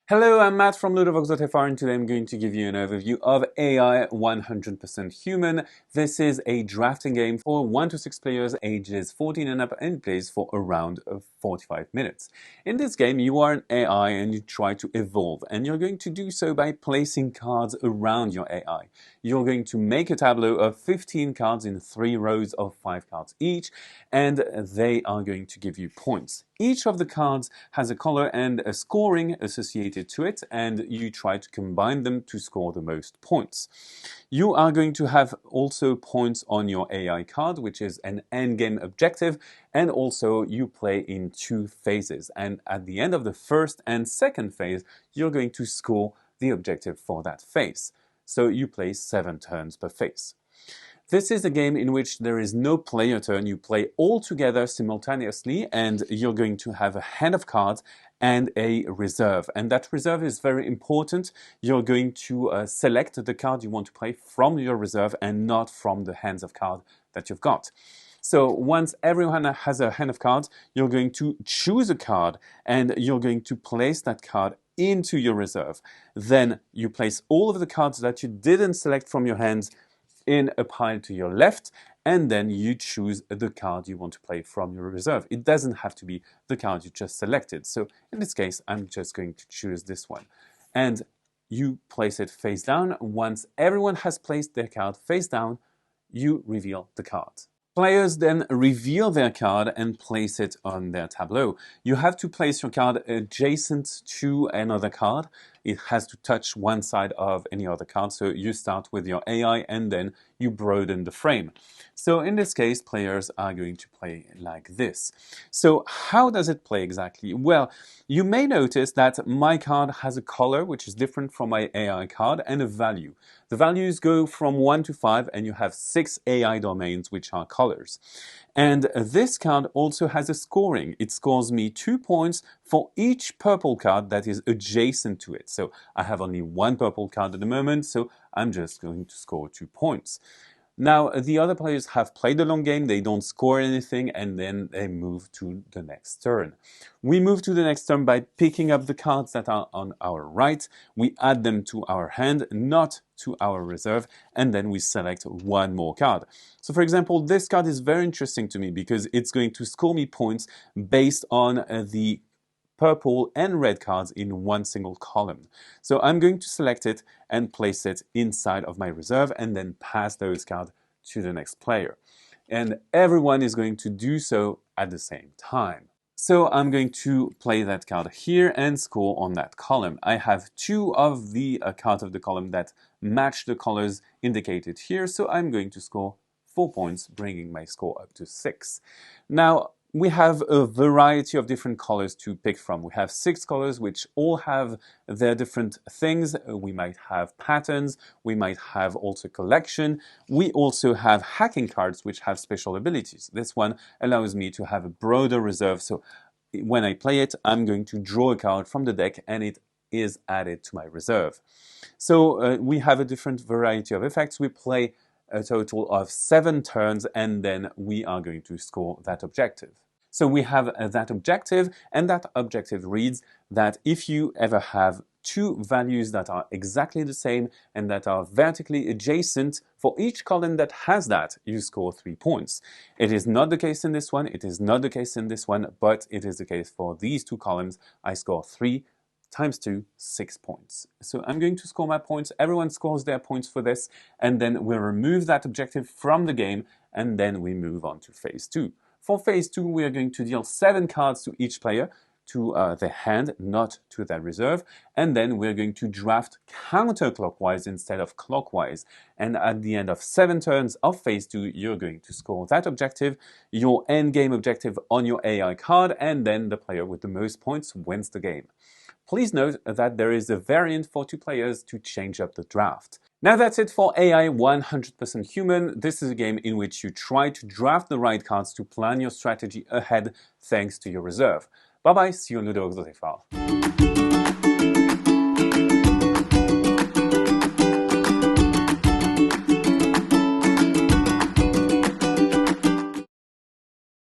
Hello, I'm Matt from Ludochrono, and today I'm going to give you an overview of AI 100% Human. This is a drafting game for 1 to 6 players ages 14 and up, and plays for around 45 minutes. In this game, you are an AI and you try to evolve, and you're going to do so by placing cards around your AI. You're going to make a tableau of 15 cards in 3 rows of 5 cards each, and they are going to give you points. Each of the cards has a color and a scoring associated to it, and you try to combine them to score the most points. You are going to have also points on your AI card, which is an endgame objective, and also you play in 2 phases. And at the end of the first and second phase, you're going to score the objective for that phase. So you play 7 turns per phase. This is a game in which there is no player turn. You play all together simultaneously, and you're going to have a hand of cards and a reserve. And that reserve is very important. You're going to select the card you want to play from your reserve and not from the hands of cards that you've got. So once everyone has a hand of cards, you're going to choose a card and you're going to place that card into your reserve. Then you place all of the cards that you didn't select from your hands in a pile to your left, and then you choose the card you want to play from your reserve. It doesn't have to be the card you just selected. So in this case, I'm just going to choose this one. And you place it face down. Once everyone has placed their card face down, you reveal the card. Players then reveal their card and place it on their tableau. You have to place your card adjacent to another card. It has to touch one side of any other card. So you start with your AI and then you broaden the frame. So in this case, players are going to play like this. So how does it play exactly? Well, you may notice that my card has a color which is different from my AI card and a value. The values go from 1 to 5 and you have 6 AI domains which are colors. And this card also has a scoring. It scores me 2 points for each purple card that is adjacent to it. So I have only 1 purple card at the moment, so I'm just going to score 2 points. Now, the other players have played the long game, they don't score anything, and then they move to the next turn. We move to the next turn by picking up the cards that are on our right, we add them to our hand, not to our reserve, and then we select one more card. So for example, this card is very interesting to me because it's going to score me points based on the purple and red cards in one single column. So I'm going to select it and place it inside of my reserve and then pass those cards to the next player. And everyone is going to do so at the same time. So I'm going to play that card here and score on that column. I have 2 of the cards of the column that match the colors indicated here, so I'm going to score 4 points, bringing my score up to 6. Now, we have a variety of different colors to pick from. We have 6 colors which all have their different things. We might have patterns, we might have also collection. We also have hacking cards which have special abilities. This one allows me to have a broader reserve, so when I play it, I'm going to draw a card from the deck and it is added to my reserve. So we have a different variety of effects. We play a total of 7 turns, and then we are going to score that objective. So we have that objective, and that objective reads that if you ever have 2 values that are exactly the same and that are vertically adjacent, for each column that has that, you score 3 points. It is not the case in this one, it is not the case in this one, but it is the case for these 2 columns. I score 3 times 2, 6 points. So I'm going to score my points, everyone scores their points for this, and then we'll remove that objective from the game, and then we move on to phase 2. For phase 2, we are going to deal 7 cards to each player, to their hand, not to their reserve, and then we're going to draft counterclockwise instead of clockwise. And at the end of 7 turns of phase 2, you're going to score that objective, your endgame objective on your AI card, and then the player with the most points wins the game. Please note that there is a variant for 2 players to change up the draft. Now that's it for AI 100% Human. This is a game in which you try to draft the right cards to plan your strategy ahead thanks to your reserve. Bye bye, see you on Ludo-Chrono.